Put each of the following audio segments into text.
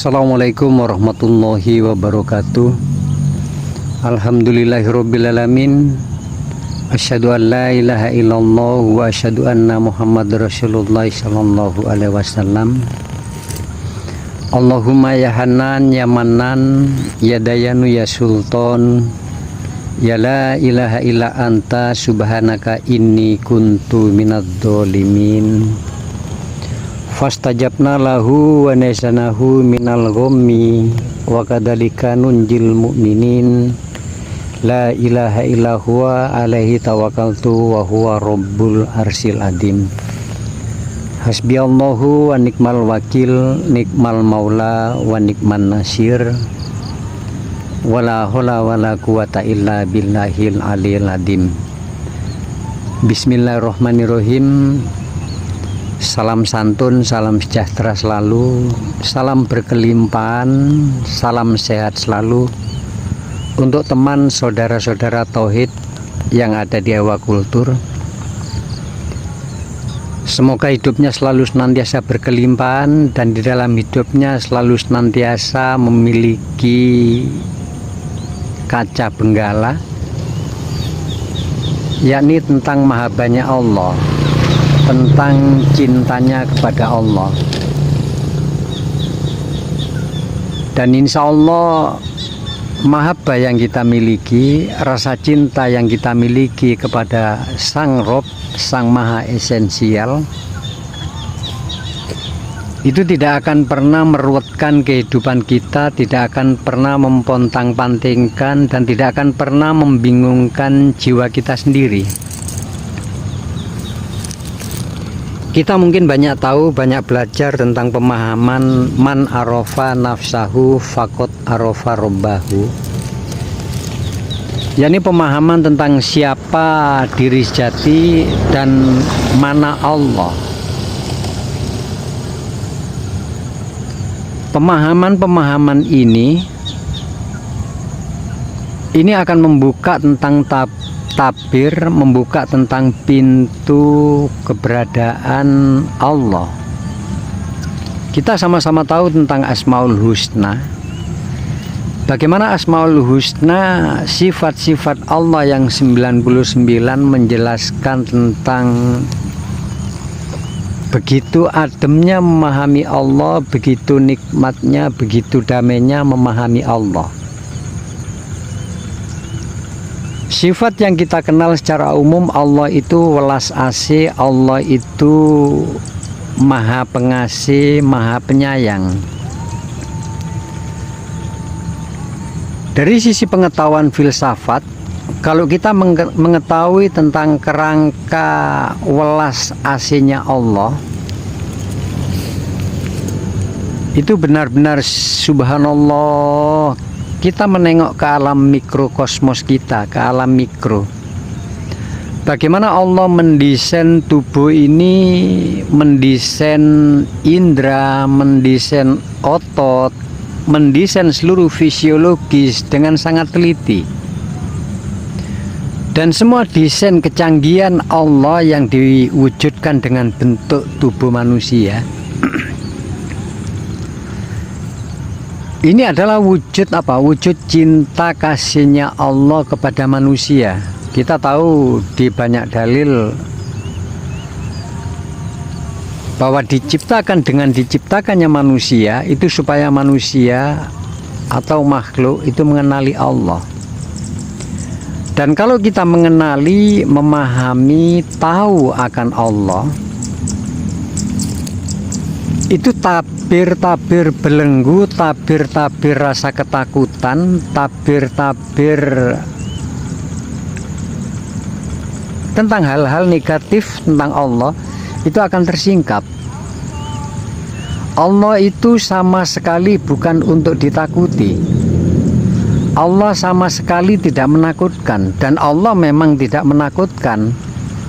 Assalamualaikum warahmatullahi wabarakatuh. Alhamdulillahirrabbilalamin. Asyhadu an la ilaha illallah wa asyhadu anna Muhammad Rasulullah sallallahu alaihi wasallam. Allahumma ya Hanan ya Manan ya Dayanu ya Sultan, ya la ilaha illa anta subhanaka inni kuntu minadz dzalimin. Fastajabna lahu wa nasanahu minal ghammi wa kadzalika nunjil mu'minin. La ilaha illa huwa alaihi tawakkaltu wa huwa rabbul arsyil adim. Hasbiyallahu wa nikmal wakil, nikmal maula wa nikman nasir. Wala haula wala quwata illa billahil aliyil adim. Bismillahirrahmanirrahim. Salam santun, salam sejahtera selalu, salam berkelimpahan, salam sehat selalu untuk teman saudara-saudara tauhid yang ada di Aquaculture. Semoga hidupnya selalu senantiasa berkelimpahan dan di dalam hidupnya selalu senantiasa memiliki kaca benggala, yakni tentang mahabbahnya Allah, tentang cintanya kepada Allah. Dan insya Allah mahabbah yang kita miliki, rasa cinta yang kita miliki kepada Sang Rob, Sang Maha Esensial, itu tidak akan pernah meruwetkan kehidupan kita, tidak akan pernah mempontang-pantingkan, dan tidak akan pernah membingungkan jiwa kita sendiri. Kita mungkin banyak tahu, banyak belajar tentang pemahaman man arofa nafsahu fakot arofa robbahu, yakni pemahaman tentang siapa diri sejati dan mana Allah. Pemahaman-pemahaman ini akan membuka tentang tabir, membuka tentang pintu keberadaan Allah. Kita sama-sama tahu tentang Asmaul Husna. Bagaimana Asmaul Husna, sifat-sifat Allah yang 99 menjelaskan tentang begitu ademnya memahami Allah, begitu nikmatnya, begitu damainya memahami Allah. Sifat yang kita kenal secara umum, Allah itu welas asih, Allah itu maha pengasih, maha penyayang. Dari sisi pengetahuan filsafat, kalau kita mengetahui tentang kerangka welas asihnya Allah, itu benar-benar subhanallah. Kita menengok ke alam mikrokosmos kita, ke alam mikro. Bagaimana Allah mendesain tubuh ini, mendesain indera, mendesain otot, mendesain seluruh fisiologis dengan sangat teliti. Dan semua desain kecanggihan Allah yang diwujudkan dengan bentuk tubuh manusia, ini adalah wujud apa? Wujud cinta kasihnya Allah kepada manusia. Kita tahu di banyak dalil bahwa dengan diciptakannya manusia itu supaya manusia atau makhluk itu mengenali Allah. Dan kalau kita mengenali, memahami, tahu akan Allah, itu tabir-tabir belenggu, tabir-tabir rasa ketakutan, tabir-tabir tentang hal-hal negatif tentang Allah itu akan tersingkap. Allah itu sama sekali bukan untuk ditakuti. Allah sama sekali tidak menakutkan, dan Allah memang tidak menakutkan.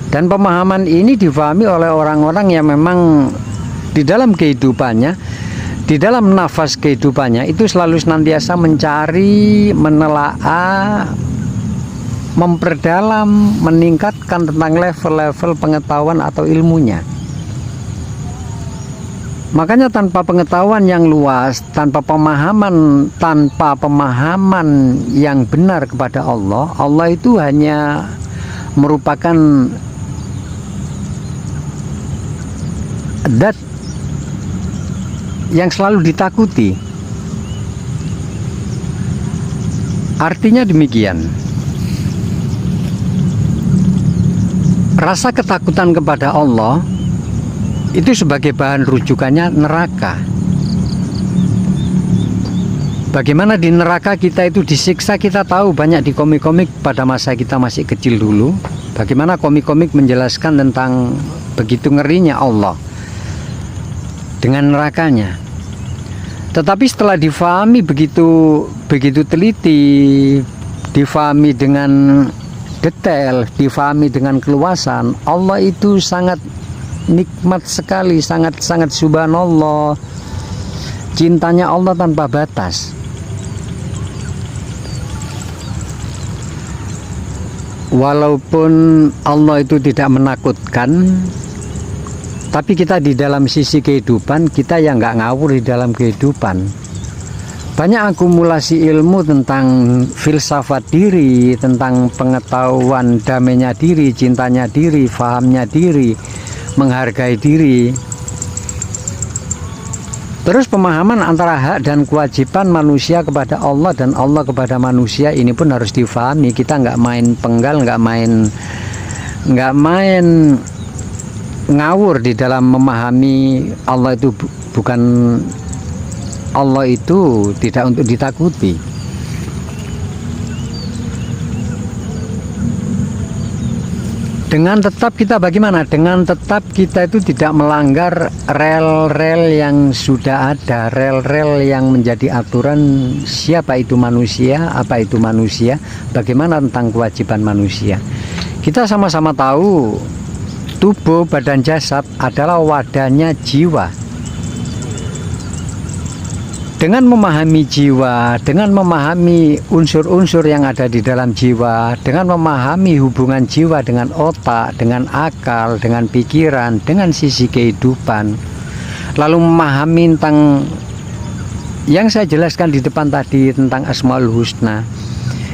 Dan pemahaman ini difahami oleh orang-orang yang memang di dalam kehidupannya, di dalam nafas kehidupannya itu selalu senantiasa mencari, menelaah, memperdalam, meningkatkan tentang level-level pengetahuan atau ilmunya. Makanya tanpa pengetahuan yang luas, tanpa pemahaman yang benar kepada Allah, Allah itu hanya merupakan zat yang selalu ditakuti. Artinya demikian. Rasa ketakutan kepada Allah itu sebagai bahan rujukannya neraka. Bagaimana di neraka kita itu disiksa, kita tahu banyak di komik-komik pada masa kita masih kecil dulu. Bagaimana komik-komik menjelaskan tentang begitu ngerinya Allah dengan nerakanya. Tetapi setelah difahami begitu teliti, difahami dengan detail, difahami dengan keluasan, Allah itu sangat nikmat sekali, sangat subhanallah. Cintanya Allah tanpa batas. Walaupun Allah itu tidak menakutkan, tapi kita di dalam sisi kehidupan, kita yang nggak ngawur di dalam kehidupan. Banyak akumulasi ilmu tentang filsafat diri, tentang pengetahuan damainya diri, cintanya diri, fahamnya diri, menghargai diri. Terus pemahaman antara hak dan kewajiban manusia kepada Allah dan Allah kepada manusia ini pun harus difahami. Kita nggak main penggal, nggak main ngawur di dalam memahami Allah itu bukan, Allah itu tidak untuk ditakuti. Dengan tetap kita bagaimana? Dengan tetap kita itu tidak melanggar rel-rel yang sudah ada, rel-rel yang menjadi aturan siapa itu manusia, apa itu manusia, bagaimana tentang kewajiban manusia. Kita sama-sama tahu tubuh badan jasad adalah wadahnya jiwa. Dengan memahami jiwa, dengan memahami unsur-unsur yang ada di dalam jiwa, dengan memahami hubungan jiwa dengan otak, dengan akal, dengan pikiran, dengan sisi kehidupan, lalu memahami tentang yang saya jelaskan di depan tadi tentang Asmaul Husna,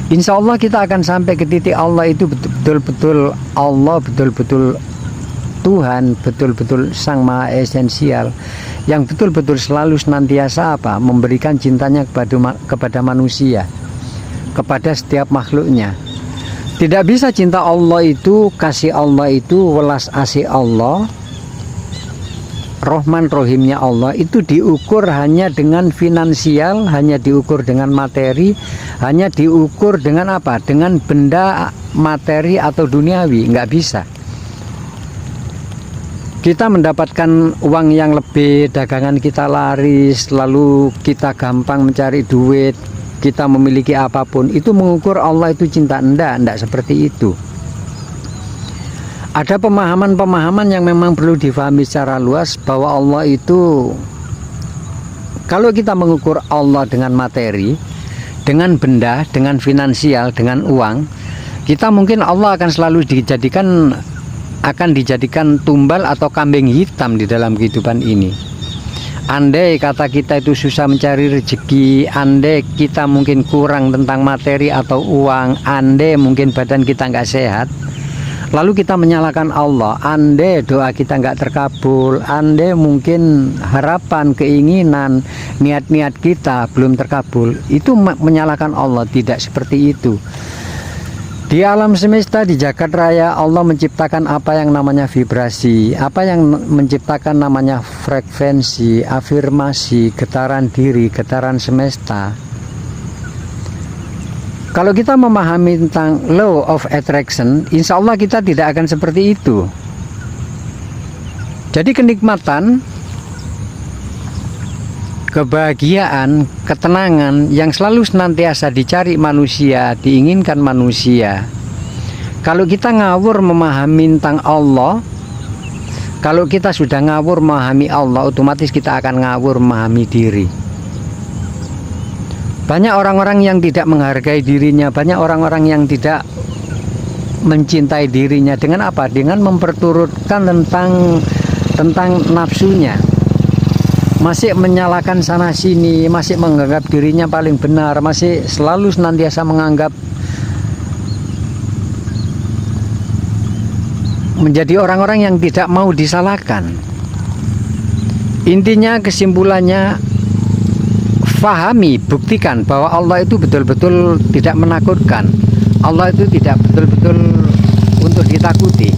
insya Allah kita akan sampai ke titik Allah itu betul-betul Allah, betul-betul Tuhan, betul-betul Sang Maha Esensial, yang betul-betul selalu senantiasa apa? Memberikan cintanya kepada manusia, kepada setiap makhluknya. Tidak bisa cinta Allah itu, kasih Allah itu, welas asih Allah, Rahman Rohimnya Allah itu diukur hanya dengan finansial, hanya diukur dengan materi, hanya diukur dengan apa? Dengan benda materi atau duniawi, nggak bisa. Kita mendapatkan uang yang lebih, dagangan kita laris, lalu kita gampang mencari duit, kita memiliki apapun, itu mengukur Allah itu cinta. Enggak seperti itu. Ada pemahaman-pemahaman yang memang perlu difahami secara luas, bahwa Allah itu, kalau kita mengukur Allah dengan materi, dengan benda, dengan finansial, dengan uang, kita mungkin Allah akan selalu dijadikan tumbal atau kambing hitam di dalam kehidupan ini. Andai kata kita itu susah mencari rezeki, andai kita mungkin kurang tentang materi atau uang, andai mungkin badan kita nggak sehat, lalu kita menyalahkan Allah, andai doa kita nggak terkabul, andai mungkin harapan, keinginan, niat-niat kita belum terkabul, itu menyalahkan Allah. Tidak seperti itu. Di alam semesta, di jagat raya, Allah menciptakan apa yang namanya vibrasi, apa yang menciptakan namanya frekuensi, afirmasi, getaran diri, getaran semesta. Kalau kita memahami tentang law of attraction, insya Allah kita tidak akan seperti itu. Jadi kenikmatan, kebahagiaan, ketenangan yang selalu senantiasa dicari manusia, diinginkan manusia. Kalau kita ngawur memahami tentang Allah, kalau kita sudah ngawur memahami Allah, otomatis kita akan ngawur memahami diri. Banyak orang-orang yang tidak menghargai dirinya, banyak orang-orang yang tidak mencintai dirinya. Dengan apa? Dengan memperturutkan tentang nafsunya. masih menyalahkan sana sini, masih menganggap dirinya paling benar, masih selalu senantiasa menganggap menjadi orang-orang yang tidak mau disalahkan. Intinya, kesimpulannya, fahami, buktikan bahwa Allah itu betul-betul tidak menakutkan. Allah itu tidak betul-betul untuk ditakuti.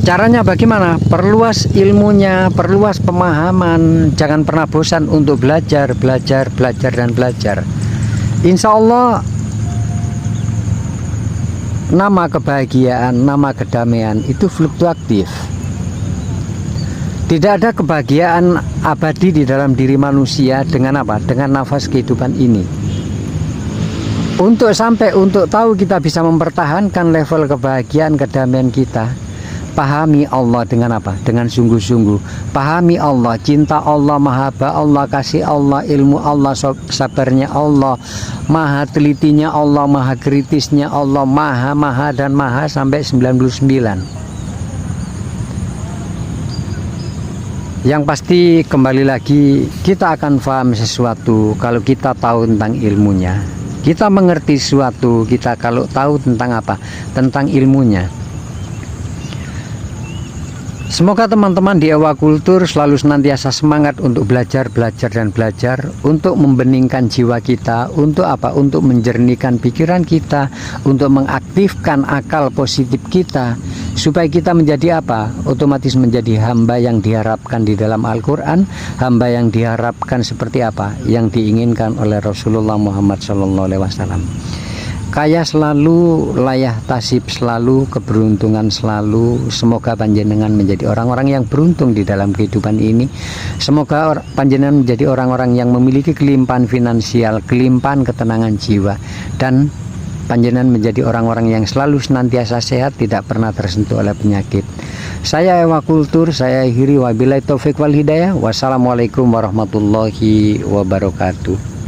Caranya bagaimana? Perluas ilmunya, perluas pemahaman, jangan pernah bosan untuk belajar, dan belajar. Insya Allah nama kebahagiaan, nama kedamaian itu fluktuatif. Tidak ada kebahagiaan abadi di dalam diri manusia dengan apa? Dengan nafas kehidupan ini. Untuk tahu kita bisa mempertahankan level kebahagiaan, kedamaian kita, pahami Allah dengan apa? Dengan sungguh-sungguh. Pahami Allah, cinta Allah, mahabbah Allah, kasih Allah, ilmu Allah, sabarnya Allah, maha telitinya Allah, maha kritisnya Allah, maha dan maha sampai 99. Yang pasti kembali lagi, kita akan paham sesuatu kalau kita tahu tentang ilmunya. Kita mengerti sesuatu kita kalau tahu tentang apa? Tentang ilmunya. Semoga teman-teman di Ewa Kultur selalu senantiasa semangat untuk belajar, dan belajar, untuk membeningkan jiwa kita, untuk apa? Untuk menjernihkan pikiran kita, untuk mengaktifkan akal positif kita, supaya kita menjadi apa? Otomatis menjadi hamba yang diharapkan di dalam Al-Quran, hamba yang diharapkan seperti apa? Yang diinginkan oleh Rasulullah Muhammad SAW. Kaya selalu, layah tasib selalu, keberuntungan selalu. Semoga panjenengan menjadi orang-orang yang beruntung di dalam kehidupan ini. Semoga panjenengan menjadi orang-orang yang memiliki kelimpahan finansial, kelimpahan ketenangan jiwa, dan panjenengan menjadi orang-orang yang selalu senantiasa sehat, tidak pernah tersentuh oleh penyakit. Saya Ewa Kultur, saya akhiri, wabillahi taufik wal hidayah. Wassalamualaikum warahmatullahi wabarakatuh.